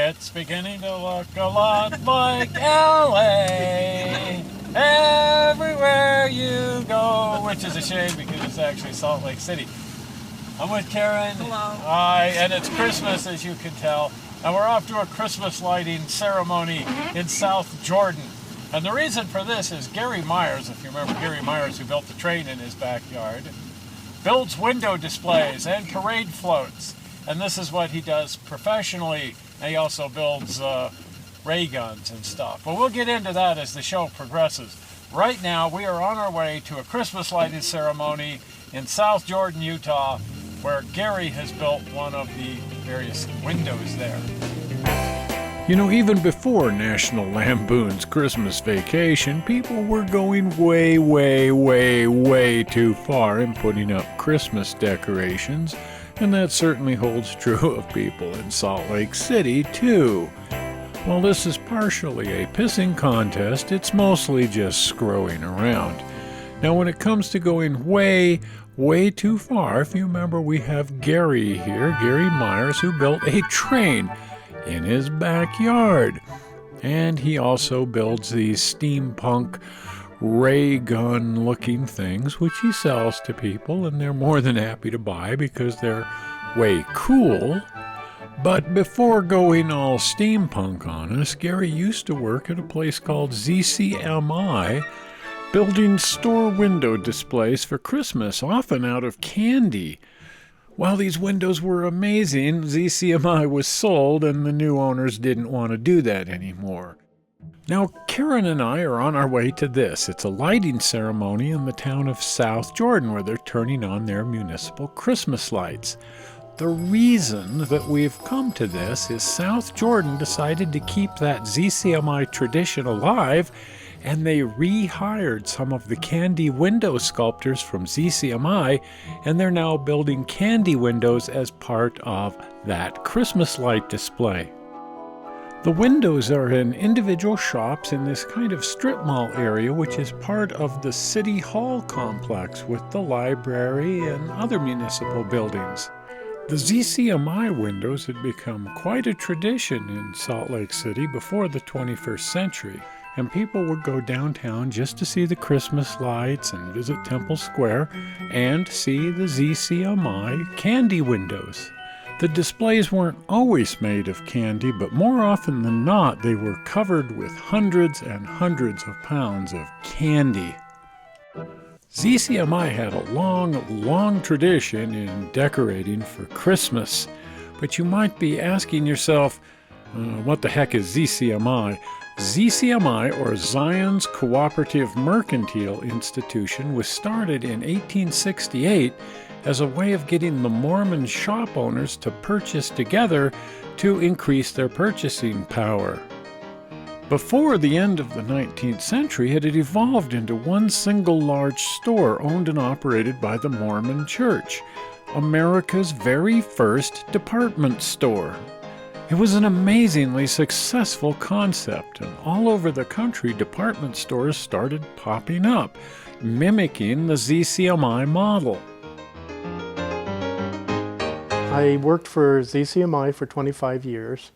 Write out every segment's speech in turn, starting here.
It's beginning to look a lot like LA. Everywhere you go, which is a shame because it's actually Salt Lake City. I'm with Karen. Hello. Hi, and it's Christmas, as you can tell. And we're off to a Christmas lighting ceremony in South Jordan. And the reason for this is Gary Meyers, if you remember Gary Meyers, who built the train in his backyard, builds window displays and parade floats. And this is what he does professionally. And he also builds ray guns and stuff. But we'll get into that as the show progresses. Right now, we are on our way to a Christmas lighting ceremony in South Jordan, Utah, where Gary has built one of the various windows there. You know, even before National Lampoon's Christmas Vacation, people were going way, way, way, way too far in putting up Christmas decorations, and that certainly holds true of people in Salt Lake City, too. While this is partially a pissing contest, it's mostly just screwing around. Now, when it comes to going way, way too far, if you remember, we have Gary here, Gary Meyers, who built a train in his backyard. And he also builds these steampunk ray gun looking things, which he sells to people, and they're more than happy to buy because they're way cool. But before going all steampunk on us, Gary used to work at a place called ZCMI, building store window displays for Christmas, often out of candy. While these windows were amazing, ZCMI was sold and the new owners didn't want to do that anymore. Now, Karen and I are on our way to this. It's a lighting ceremony in the town of South Jordan where they're turning on their municipal Christmas lights. The reason that we've come to this is South Jordan decided to keep that ZCMI tradition alive, and they rehired some of the candy window sculptors from ZCMI, and they're now building candy windows as part of that Christmas light display. The windows are in individual shops in this kind of strip mall area, which is part of the City Hall complex with the library and other municipal buildings. The ZCMI windows had become quite a tradition in Salt Lake City before the 21st century, and people would go downtown just to see the Christmas lights and visit Temple Square and see the ZCMI candy windows. The displays weren't always made of candy, but more often than not, they were covered with hundreds and hundreds of pounds of candy. ZCMI had a long tradition in decorating for Christmas, but you might be asking yourself, what the heck is ZCMI? ZCMI, or Zion's Cooperative Mercantile Institution, was started in 1868 as a way of getting the Mormon shop owners to purchase together to increase their purchasing power. Before the end of the 19th century, it had evolved into one single large store owned and operated by the Mormon Church, America's very first department store. It was an amazingly successful concept, and all over the country department stores started popping up, mimicking the ZCMI model. I worked for ZCMI for 25 years,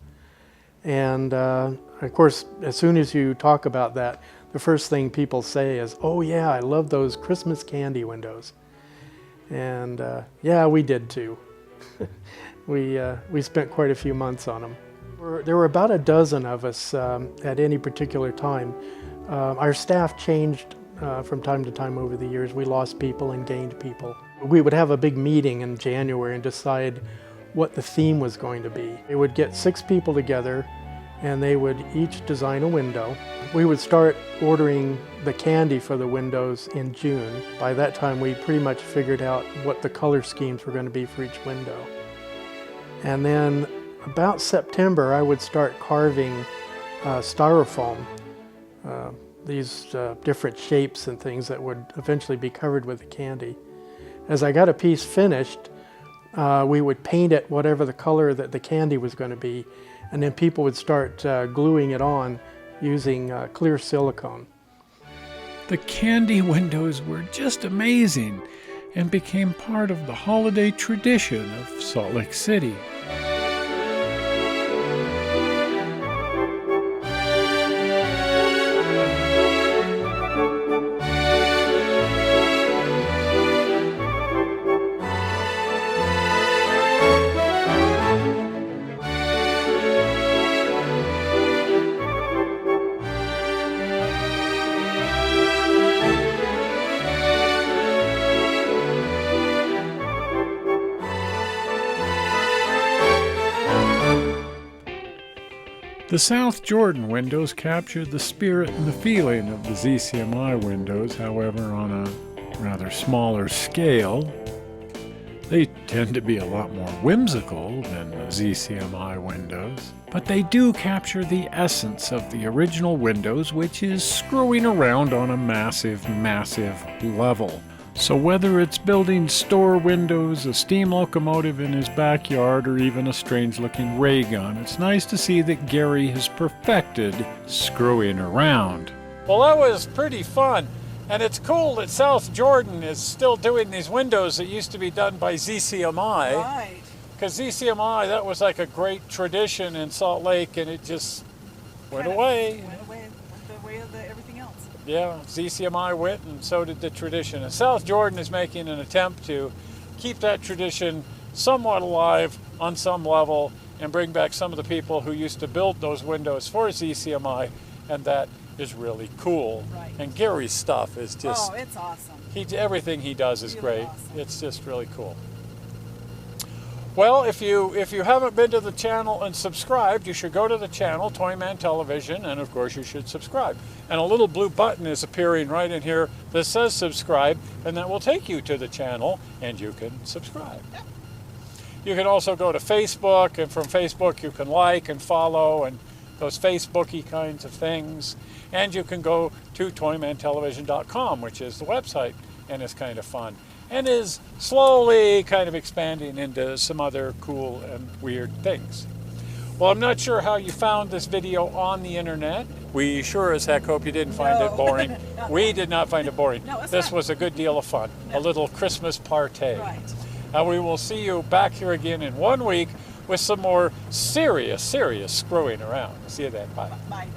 and of course, as soon as you talk about that, the first thing people say is, "Oh yeah, I love those Christmas candy windows." And yeah, we did too. We spent quite a few months on them. There were about a dozen of us at any particular time. Our staff changed from time to time over the years. We lost people and gained people. We would have a big meeting in January and decide what the theme was going to be. They would get 6 people together and they would each design a window. We would start ordering the candy for the windows in June. By that time, we pretty much figured out what the color schemes were going to be for each window. And then about September, I would start carving styrofoam, these different shapes and things that would eventually be covered with the candy. As I got a piece finished, we would paint it whatever the color that the candy was going to be, and then people would start gluing it on using clear silicone. The candy windows were just amazing and became part of the holiday tradition of Salt Lake City. The South Jordan windows captured the spirit and the feeling of the ZCMI windows, however, on a rather smaller scale. They tend to be a lot more whimsical than the ZCMI windows, but they do capture the essence of the original windows, which is screwing around on a massive, massive level. So whether it's building store windows, a steam locomotive in his backyard, or even a strange-looking ray gun, it's nice to see that Gary has perfected screwing around. Well, that was pretty fun. And it's cool that South Jordan is still doing these windows that used to be done by ZCMI. Right. Because ZCMI, that was like a great tradition in Salt Lake, and it just went away. Went away with the way of everything else. Yeah, ZCMI went, and so did the tradition. And South Jordan is making an attempt to keep that tradition somewhat alive on some level and bring back some of the people who used to build those windows for ZCMI, and that is really cool. Right. And Gary's stuff is just, Oh, it's awesome. everything he does is Really great. awesome. It's just really cool. Well, if you haven't been to the channel and subscribed, you should go to the channel, Toyman Television, and of course you should subscribe. And a little blue button is appearing right in here that says subscribe, and that will take you to the channel, and you can subscribe. You can also go to Facebook, and from Facebook you can like and follow and those Facebooky kinds of things. And you can go to toymantelevision.com, which is the website, and it's kind of fun. And is slowly kind of expanding into some other cool and weird things. Well, I'm not sure how you found this video on the internet. We sure as heck hope you didn't find it boring. We did not find it boring. No, it's this not. was a good deal of fun. A little Christmas party. Right. And we will see you back here again in 1 week with some more serious screwing around. See you then. Bye. Bye.